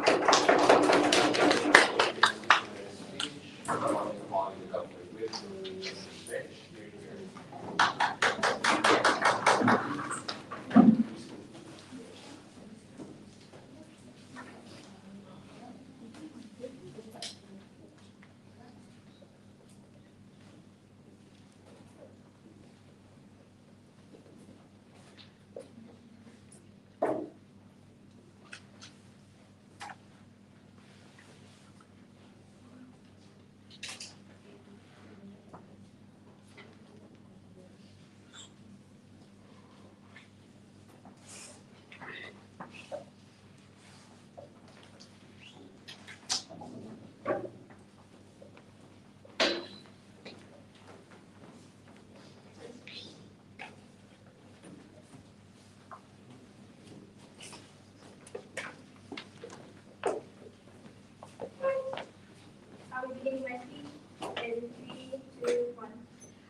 Beginning my speech in 3, 2, 1.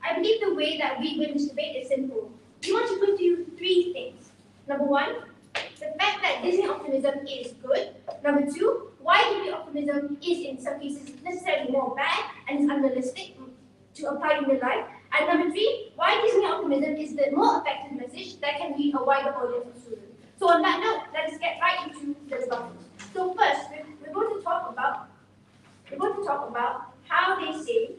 I believe the way that we win this debate is simple. We want to put to you 3 things. Number 1, the fact that Disney optimism is good. Number 2, why Disney optimism is in some cases necessarily more bad and is unrealistic to apply in real life. And number 3, why Disney optimism is the more effective message that can reach a wider audience of students. So on that note, let us get right into the development. So first, we're going to talk about how they say,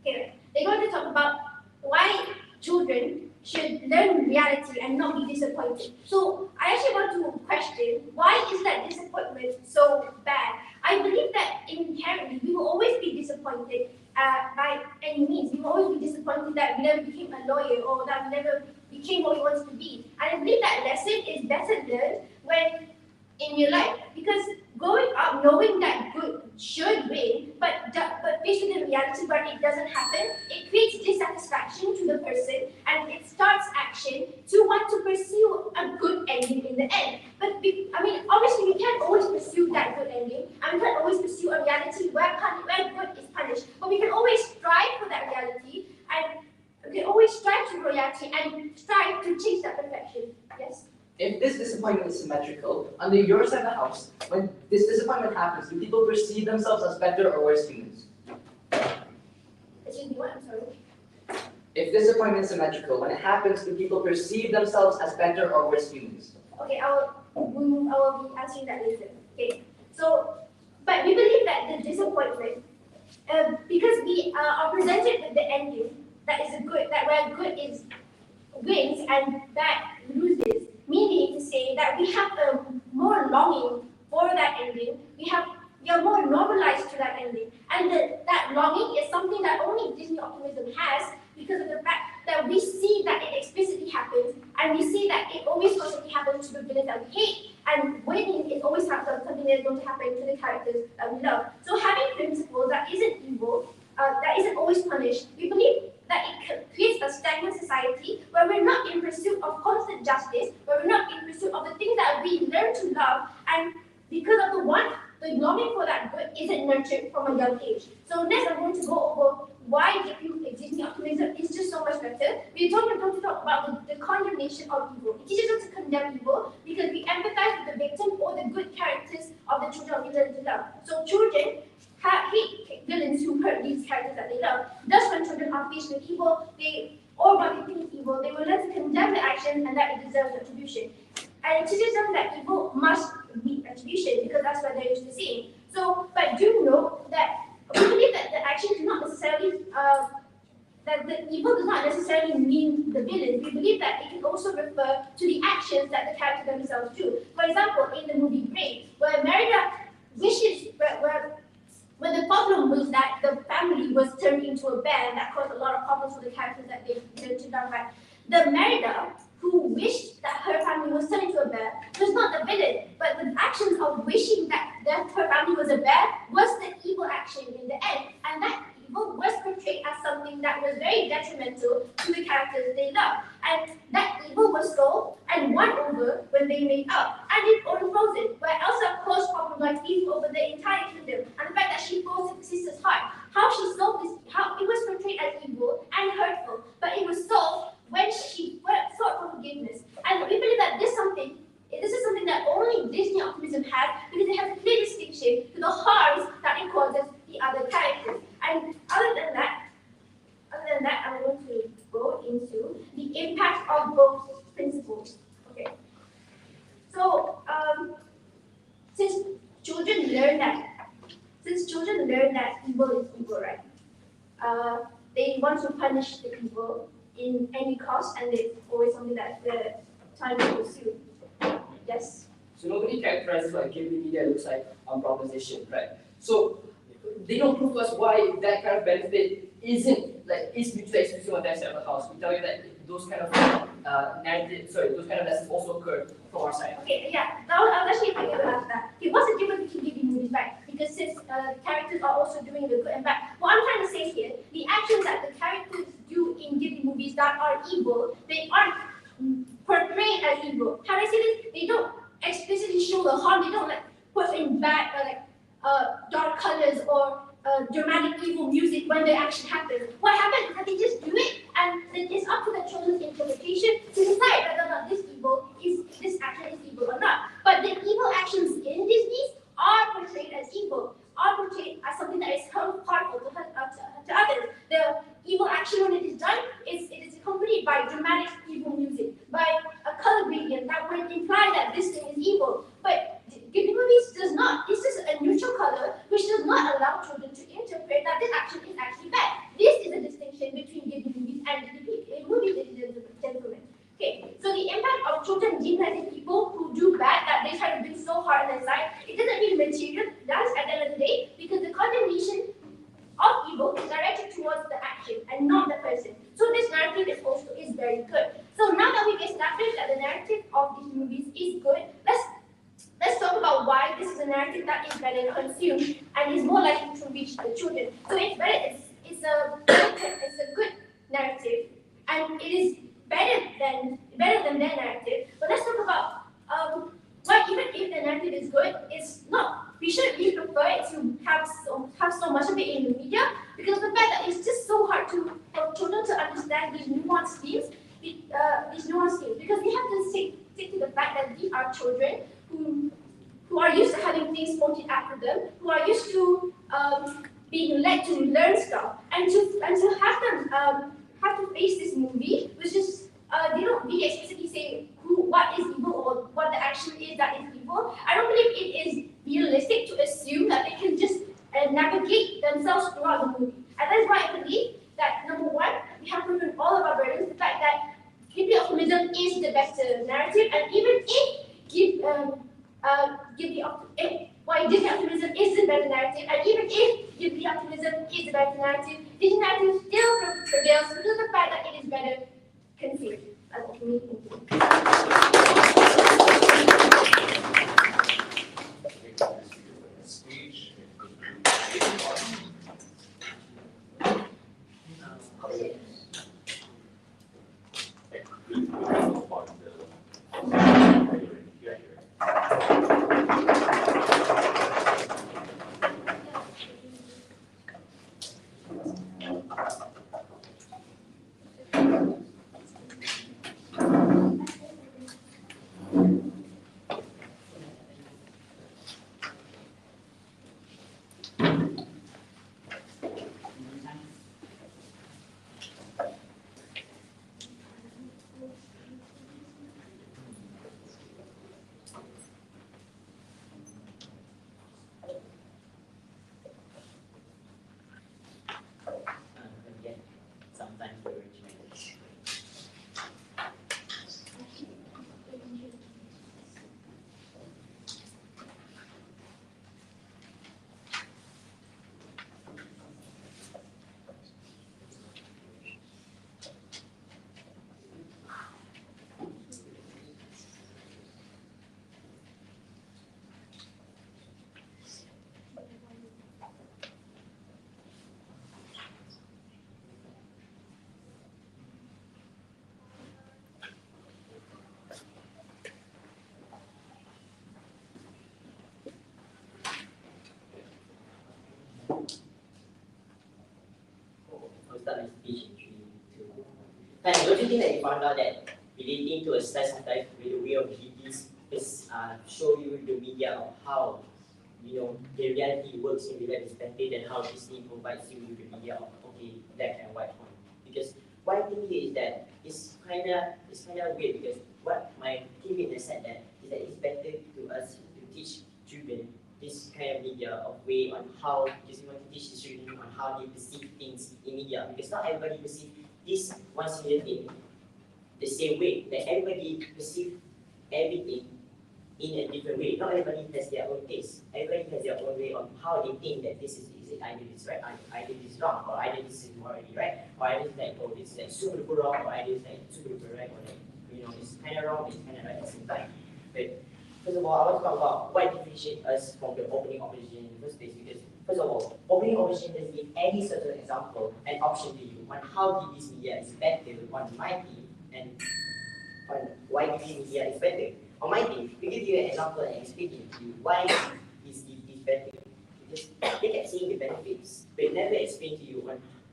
they're going to talk about why children should learn reality and not be disappointed. So I actually want to question, why is that disappointment so bad? I believe that inherently we will always be disappointed by any means. We will always be disappointed that we never became a lawyer or that we never became what we wanted to be. And I believe that lesson is better learned when in your life, because growing up knowing that good should win, but faced with the reality where it doesn't happen, it creates dissatisfaction to the person and it starts action to want to pursue a good ending in the end. But obviously we can't always pursue that good ending, and we can't always pursue a reality where good is punished. But we can always strive for that reality, and we can always strive to reality and strive to chase that perfection. Yes? If this disappointment is symmetrical, under your side of the house, when this disappointment happens, do people perceive themselves as better or worse humans? Excuse me, what? I'm sorry. If disappointment is symmetrical, when it happens, do people perceive themselves as better or worse humans? Okay, I will be answering that later. Okay, so, but we believe that the disappointment, because we are presented with the ending that is a good, that where good is wins and bad loses, meaning to say that we have more longing for that ending. We are more normalized to that ending, and that longing is something that only Disney optimism has because of the fact that we see that it explicitly happens, and we see that it always constantly happens to the villains that we hate, and winning is always something that is going to happen to the characters that we love. So having principles that isn't evil, that isn't always punished, we believe that it creates a stagnant society where we're not in pursuit of constant justice, where we're not in pursuit of the things that we learn to love, and because of the longing for that good isn't nurtured from a young age. So next I'm going to go over why Disney optimism is just so much better. We're going to talk about the condemnation of evil. It teaches us to condemn evil because we empathize with the victim or the good characters of the children we learn to love. So children hate villains who hurt these characters that they love. Thus, when children are faced with evil, or what they think is evil, they will learn to condemn the action and that it deserves retribution. And it teaches them that evil must meet retribution because that's what they're used to seeing. So, but do know that we believe that the action do not necessarily, that the evil does not necessarily mean the villain. We believe that it can also refer to the actions that the characters themselves do. For example, in the movie Brave, where Merida wishes, when the problem was that the family was turned into a bear, and that caused a lot of problems for the characters that they learned to love. Right? The Merida, who wished that her family was turned into a bear, was not the villain, but the actions of wishing that her family was a bear was the evil action in the end. And that evil was portrayed as something that was very detrimental to the characters they love. And that evil was solved and won over when they made up. And it unfrozen, where Elsa caused problems like evil over the entire kingdom, and the fact that she froze the sister's heart. How she solved this, how it was portrayed as evil and hurtful, but it was solved when she sought for forgiveness. And we believe that this is something that only Disney optimism has because it has a clear distinction to the harms that it causes the other characters. And other than that, I'm going to go into the impact of both principles. Okay. So since children learn that evil is evil, right? They want to punish the evil in any cost, and it's always something that the time to pursue. Yes? So nobody characterizes what Ghibli media looks like on proposition, right? So they don't prove to us why that kind of benefit is mutually exclusive on their side of the house. We tell you that those kind of those kind of lessons also occur from our side. Okay, yeah. I was actually thinking about that. Okay, what's the difference between Ghibli movies, right? Because since characters are also doing the good and bad, what I'm trying to say here, the actions that the characters do in Ghibli movies that are evil, they aren't portrayed as evil. How do I say this? They don't explicitly show the harm. They don't put in bad dark colors or dramatic evil music when the action happens. What happens is that they just do it, and it's up to the children's interpretation to decide whether or not this action is evil or not. But the evil actions in Disney are portrayed as evil, are portrayed as something that is harmful to others. The evil action, when it is done, it is accompanied by dramatic evil music, by a color gradient that would imply that this thing is evil. But Ghibli movies does not. This is a neutral color which does not allow children to interpret that this action is actually bad. This is a distinction between Ghibli movies and Ghibli movies, ladies and gentlemen. Okay, so the impact of children demonizing people who do bad, that they try to bring so hard on their side, it doesn't really materialize at the end of the day, because the condemnation of evil is directed towards the action and not the person. So this narrative is very good. So now that we've established that the narrative of these movies is good, let's talk about why this is a narrative that is better consumed and is more likely to reach the children. So it's a good narrative, and it is better than their narrative. But let's talk about why, even if the narrative is good, it's not. We shouldn't really prefer it to have so much of it in the media, because of the fact that it's just so hard for children to understand these nuanced themes. Because they have to stick to the fact that these are children who are used to having things pointed after them, who are used to being led to learn stuff, and to contradict themselves throughout the movie. And that's why I believe that number one, we have proven all of our burdens, the fact that Ghibli optimism is the better narrative, and even if why Disney optimism is the better narrative, and even if Ghibli optimism is the better narrative, Disney narrative still prevails because of the fact that it is better conceived. That's what we Speech. Sometimes the original. I'll start my speech in 3, 2. And don't you think that you found out that relating to a slice of life with the way of Ghiblis is show you the media of how the reality works in real life is better than how Disney provides you with the media of black and white one. Because one thing here is that it's kinda weird because what my teammate has said that is that it's better to us to teach children this kind of media of way on how, because we want to teach the children on how they perceive things in media, because not everybody perceives this one single thing the same way. That everybody perceives everything in a different way. Not everybody has their own taste. Everybody has their own way on how they think that this is either this right, either this is wrong, or either this is morally right, or either it's like, oh, this is like super duper wrong, or either it's like super duper right, or like, it's kind of wrong, it's kind of right at the same time. But first of all, I want to talk about what differentiates us from the opening opposition in the first place, because first of all, opening opposition doesn't give any sort of example and option to you on how Ghibli media is better on my team and on why Ghibli media is better. On my team, we give you an example and explain to you why is Ghibli better. Because they kept saying the benefits, but never explain to you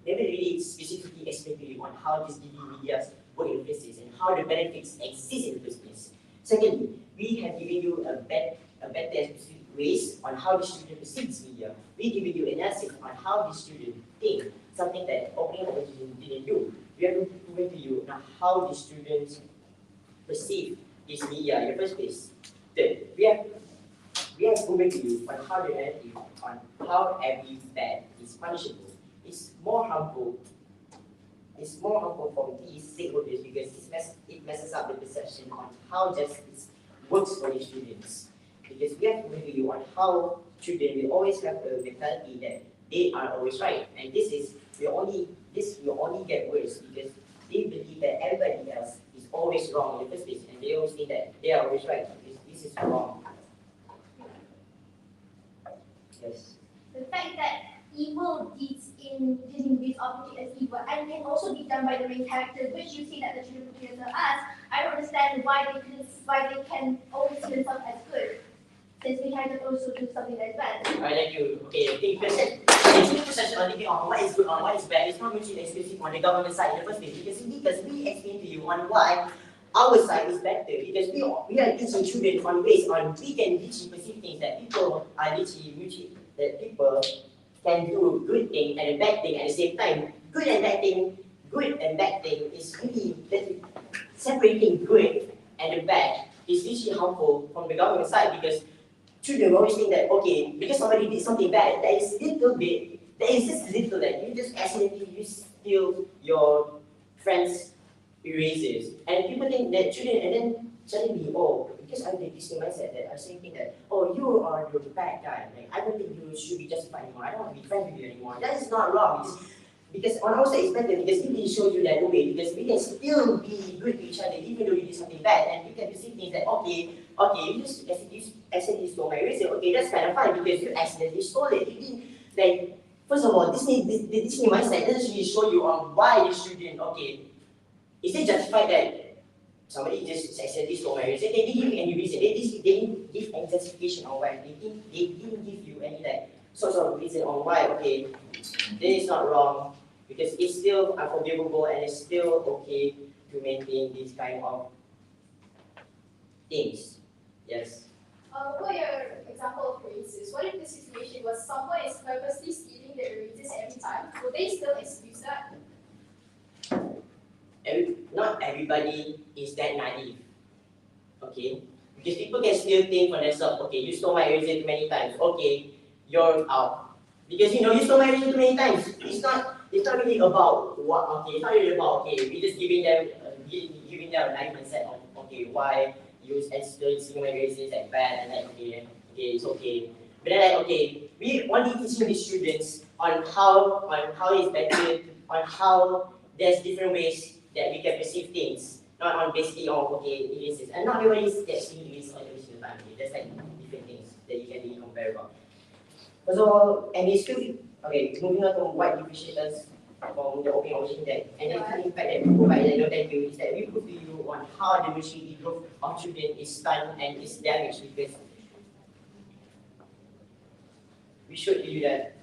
never really specifically explain to you on how this Ghibli media work in the first place and how the benefits exist in the first place. Secondly, we have given you a better specific ways on how the student perceives media. We give you analysis on how the student think, something that opening opposition didn't do. We have proven to you on how the students perceive this media in the first place. Third, we have proven to you on how the narrative on how every bad is punishable. It's more harmful for these stakeholders because it messes up the perception on how justice works for the students. Because we have proven to you on how children will always have a mentality that they are always right. And this will only get worse because they believe that everybody else is always wrong in the first place, and they always think that they are always right. This is wrong. Yes. The fact that evil deeds in Disney movies are portrayed as evil and can also be done by the main characters, which you see that the children portray as us. I don't understand why they can always see themselves as good, since the characters also do something that is bad. I like you. Okay, I think question on what is good or what is bad. It's not mutually exclusive on the government side in the first place because we explain to you on why our side is better, because we are teaching children on ways on we can literally perceive things that people are literally that people can do good thing and a bad thing at the same time. Good and bad thing is really separating good and the bad is literally harmful from the government side, because children always think that okay, because somebody did something bad, that is little bit there is just little that you just accidentally you steal your friend's erasers, and people think that children, and then suddenly, oh, because I did this mindset that I'm saying that, oh, you are the bad guy. Like, I don't think you should be justified anymore. I don't want to be friends with you anymore. That is not wrong. Because on our side it's better because it will show you that way, because we can still be good to each other even though you did something bad, and you can see things that you just accidentally stole my eraser. Okay, that's kind of fine because you accidentally stole it. You didn't, like, first of all, this mindset doesn't really show you on why you shouldn't. Okay, is it justified that somebody just accidentally stole my eraser? They didn't give you any reason. They didn't give any justification on why. They didn't give you any like sort of reason on why. Okay, this is not wrong because it's still unforgivable and it's still okay to maintain this kind of things. Yes. For your example of erasers, what if the situation was someone is purposely stealing the erasers every time? Would they still excuse that? Not everybody is that naive. Okay? Because people can still think for themselves, okay, you stole my eraser too many times. Okay, you're out. Because you stole my eraser too many times. It's not really about what, okay, it's not really about, okay, we're just giving them a life mindset of, okay, why you still stealing my erasers like bad, and like, okay, it's okay. But then like, okay, we want to teach the students on how it's better, on how there's different ways that we can perceive things, not on basically okay, erasers. And not everybody is actually erasers on every single time. Okay? There's like different things that you can really compare about. First of all, and it's still moving on to what differentiators from the open ocean deck, and then the impact that we provide, thank you, is that we put to you on how the machine growth of children is stunned and is damaged because we showed you that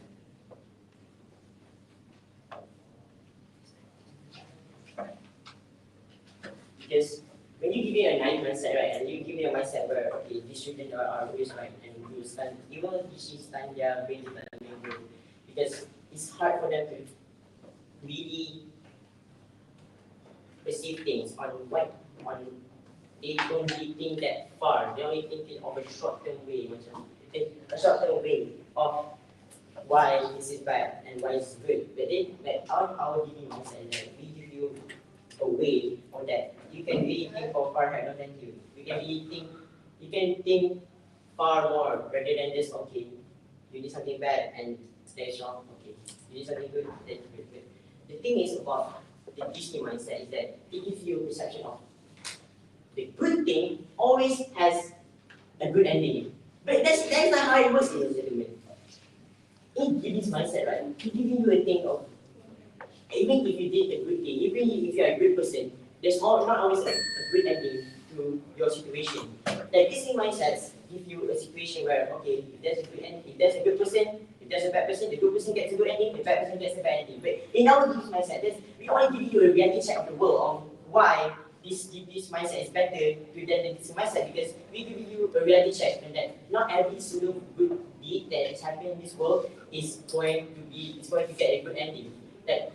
because when you give it a naive mindset, right, and you give it a mindset where, okay, these children are always right, and you will stun their brain development growth, because it's hard for them to really perceive things they don't really think that far. They only think it of a short-term way, a short-term way of why this is bad and why it's good. But then, like our giving mindset, like, we give you a way for that. You can really think for far ahead than you. You can think far more rather than just, okay, you did something bad and that's wrong. Okay, you did something good, that's good. The thing is about the Disney mindset is that it gives you a perception of the good thing always has a good ending. But that's not how it works, ladies and gentlemen. In Disney's mindset, right, it's giving you a thing of, even if you did a good thing, even if you're a good person, there's not always a good ending to your situation. Like Disney mindsets give you a situation where, okay, if there's a good person, if there's a bad person, the good person gets a good ending, the bad person gets a bad ending. But in our Disney mindset, we only give you a reality check of the world on why this mindset is better than the Disney mindset, because we give you a reality check and that not every single good deed that is happening in this world is going to get a good ending. That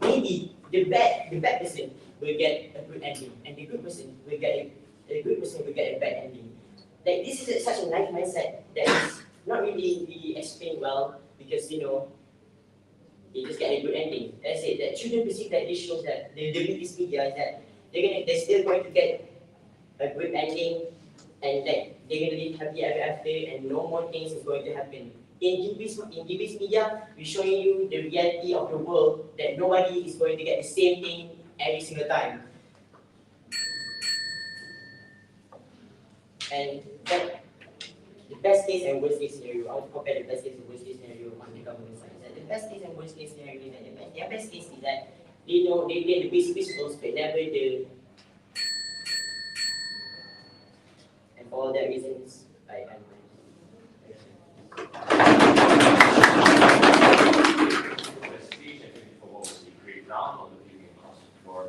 maybe the bad person will get a good ending, and the good person will get a bad ending. Like this is such a nice mindset that is not really explained well, because they just get a good ending. As I said, that children perceive that this shows that the biggest media is that they're still going to get a good ending, and that they're going to live happy ever after, and no more things is going to happen. In GB's media, we're showing you the reality of the world, that nobody is going to get the same thing every single time. And that the best case and worst case scenario, I want to compare the best case and worst case scenario on the government side. That the best case and worst case scenario is that their best case is that they know the basic principles, but never the. And for all that reasons, I am. For what was the breakdown of the building cost for